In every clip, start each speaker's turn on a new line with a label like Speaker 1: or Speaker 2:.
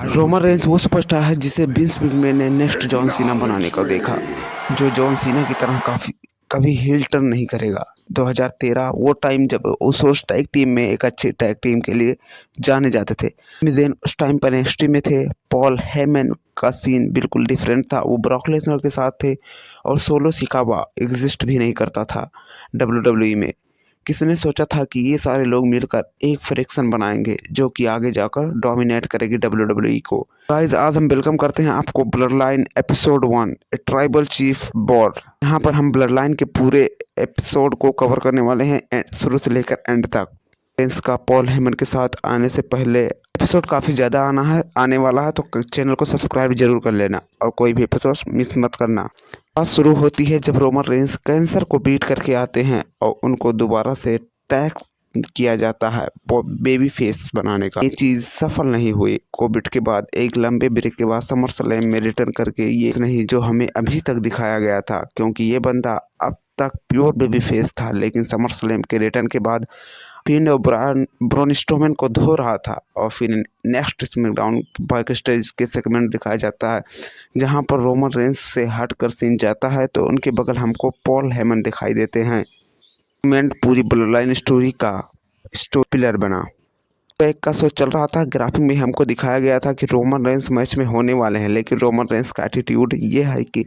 Speaker 1: Roman Reigns वो superstar है जिसे विंस मैकमैन ने नेक्स्ट जॉन सीना बनाने को देखा, जो जॉन सीना की तरह कभी हील टर्न नहीं करेगा। 2013 वो टाइम जब उस टैग टीम में एक अच्छे टैग टीम के लिए जाने जाते थे। देन उस टाइम पर एनएक्सटी में थे। पॉल हेमन का सीन बिल्कुल डिफरेंट था, वो ब्रॉक लेसनर के साथ थे और सोलो सिकावा एग्जिस्ट भी नहीं करता था डब्ल्यूडब्ल्यूई में। किसने सोचा था कि ये सारे लोग मिलकर एक फ्रैक्शन बनाएंगे जो कि आगे जाकर डोमिनेट करेगी डब्ल्यूडब्ल्यूई को। गाइस, आज हम वेलकम करते हैं आपको bloodline episode 1 a tribal chief war. यहाँ पर हम ब्लडलाइन के पूरे एपिसोड को कवर करने वाले हैं शुरू से लेकर एंड तक। इसका पॉल हेमन के साथ आने से पहले एपिसोड काफ़ी ज़्यादा आने वाला है, तो चैनल को सब्सक्राइब जरूर कर लेना और कोई भी एपिसोड मिस मत करना। बात शुरू होती है जब रोमन रेंस कैंसर को बीट करके आते हैं और उनको दोबारा से टैक्स किया जाता है बेबी फेस बनाने का। ये चीज़ सफल नहीं हुई। कोविड के बाद एक लंबे ब्रेक के बाद समर स्लैम में रिटर्न करके ये नहीं जो हमें अभी तक दिखाया गया था, क्योंकि ये बंदा अब तक प्योर बेबी फेस था, लेकिन समर स्लैम के रिटर्न के बाद फिन और ब्रॉन स्ट्रोमैन को धो रहा था। और फिर नेक्स्ट स्मैकडाउन बैक स्टेज के सेगमेंट दिखाया जाता है जहां पर रोमन रेंस से हटकर सीन जाता है, तो उनके बगल हमको पॉल हेमन दिखाई देते हैं। सेगमेंट पूरी ब्लडलाइन स्टोरी का स्टोरी पिलर बना। एक का शो चल रहा था। ग्राफिक में हमको दिखाया गया था कि रोमन रेंस मैच में होने वाले हैं, लेकिन रोमन रेंस का एटीट्यूड ये है कि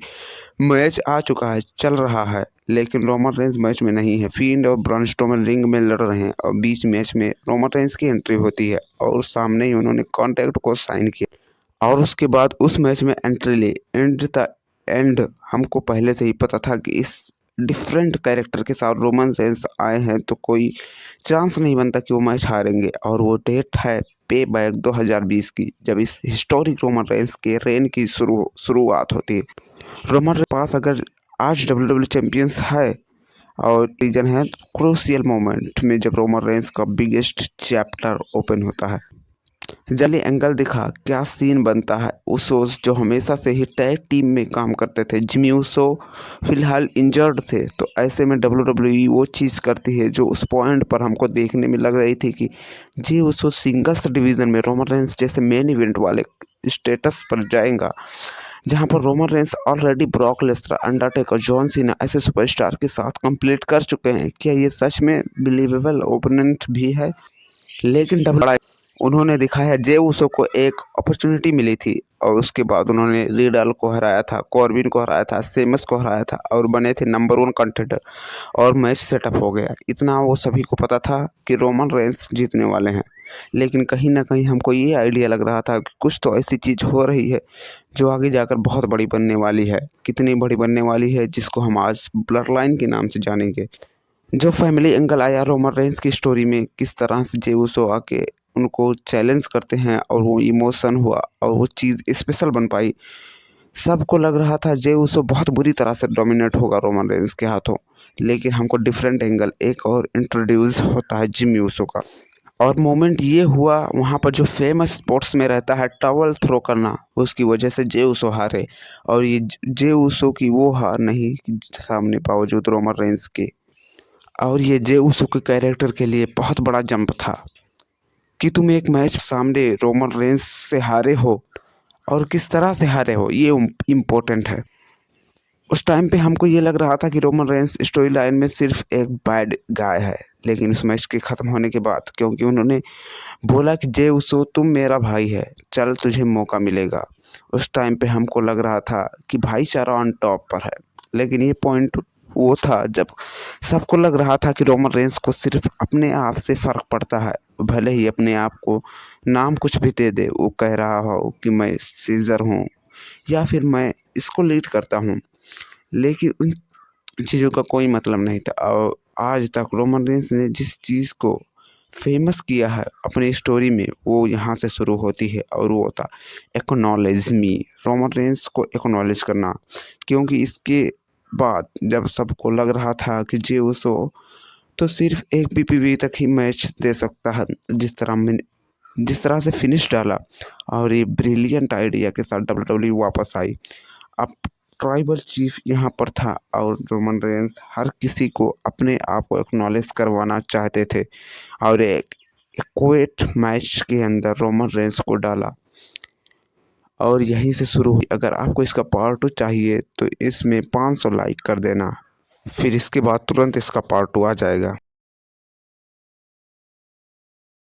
Speaker 1: मैच आ चुका है, चल रहा है, लेकिन रोमन रेंस मैच में नहीं है। फिंड और ब्रॉन स्ट्रोमैन रिंग में लड़ रहे हैं और बीच मैच में रोमन रेंस की एंट्री होती है और सामने ही उन्होंने कॉन्ट्रैक्ट को साइन किया और उसके बाद उस मैच में एंट्री ली। एंड हमको पहले से ही पता था कि इस डिफरेंट कैरेक्टर के साथ रोमन रेंस आए हैं तो कोई चांस नहीं बनता कि वो मैच हारेंगे। और वो डेट है पे बैक 2020 की, जब इस हिस्टोरिक रोमन रेंस के रेन की शुरुआत होती है। रोमन के पास अगर आज डब्ल्यूडब्ल्यू चैंपियंस है और रीजन है क्रूशियल मोमेंट में जब रोमन रेंस का बिगेस्ट चैप्टर ओपन होता है। जली एंगल दिखा क्या सीन बनता है। उsos जो हमेशा से ही टैग टीम में काम करते थे, जिमी उसो फिलहाल इंजर्ड थे, तो ऐसे में डब्ल्यूडब्ल्यूई वो चीज़ करती है जो उस पॉइंट पर हमको देखने में लग रही थी कि जी उसो सिंगल्स डिवीज़न में रोमन रेंस जैसे मेन इवेंट वाले स्टेटस पर जाएगा, जहां पर Roman Reigns already Brock Lesnar, Undertaker, John Cena ऐसे सुपरस्टार के साथ कंप्लीट कर चुके हैं। क्या ये सच में बिलीवेबल ओपोनेंट भी है? लेकिन उन्होंने दिखाया जे उसो को एक अपॉर्चुनिटी मिली थी और उसके बाद उन्होंने रिडल को हराया था, कॉर्बिन को हराया था, सेमस को हराया था और बने थे नंबर 1 कंटेंडर और मैच सेटअप हो गया। इतना वो सभी को पता था कि रोमन रेंस जीतने वाले हैं, लेकिन कहीं ना कहीं हमको ये आइडिया लग रहा था कि कुछ तो ऐसी चीज़ हो रही है जो आगे जाकर बहुत बड़ी बनने वाली है। कितनी बड़ी बनने वाली है जिसको हम आज ब्लड लाइन के नाम से जानेंगे। जो फैमिली एंगल आया रोमन रेंस की स्टोरी में, किस तरह से जे उसो आके उनको चैलेंज करते हैं और वो इमोशन हुआ और वो चीज़ स्पेशल बन पाई। सबको लग रहा था जे उसो बहुत बुरी तरह से डोमिनेट होगा रोमन रेंस के हाथों, लेकिन हमको डिफरेंट एंगल एक और इंट्रोड्यूस होता है जिमी उसो का। और मोमेंट ये हुआ वहाँ पर जो फेमस स्पोर्ट्स में रहता है टॉवल थ्रो करना, उसकी वजह से जे उसो हारे। और ये जे उसो की वो हार नहीं सामने बावजूद रोमन रेंस के, और ये जे उसो के कैरेक्टर के लिए बहुत बड़ा जंप था कि तुम एक मैच सामने रोमन रेंस से हारे हो और किस तरह से हारे हो, ये इम्पोर्टेंट है। उस टाइम पे हमको ये लग रहा था कि रोमन रेंस स्टोरी लाइन में सिर्फ एक बैड गाय है, लेकिन इस मैच के ख़त्म होने के बाद क्योंकि उन्होंने बोला कि जे उसो तुम मेरा भाई है, चल तुझे मौका मिलेगा, उस टाइम पे हमको लग रहा था कि भाईचारा ऑन टॉप पर है। लेकिन ये पॉइंट वो था जब सबको लग रहा था कि रोमन रेंस को सिर्फ अपने आप से फ़र्क पड़ता है, भले ही अपने आप को नाम कुछ भी दे दे, वो कह रहा हो कि मैं सीजर हूँ या फिर मैं इसको लीड करता हूँ, लेकिन उन चीज़ों का कोई मतलब नहीं था। और आज तक रोमन रेंस ने जिस चीज़ को फेमस किया है अपनी स्टोरी में, वो यहाँ से शुरू होती है और वो होता एक्नॉलेज मी, रोमन रेंस को एक्नॉलेज करना। क्योंकि इसके बाद जब सबको लग रहा था कि जे उसो तो सिर्फ एक पीपीवी तक ही मैच दे सकता है, जिस तरह से फिनिश डाला और ये ब्रिलियंट आइडिया के साथ डब्ल्यूडब्ल्यू वापस आई। अब ट्राइबल चीफ यहाँ पर था और रोमन रेंस हर किसी को अपने आप को एक्नॉलेज करवाना चाहते थे और एक क्वेट मैच के अंदर रोमन रेंस को डाला। और यहीं से शुरू हुई। अगर आपको इसका पार्ट 2 चाहिए तो इसमें 500 लाइक कर देना, फिर इसके बाद तुरंत इसका पार्ट 2 आ जाएगा।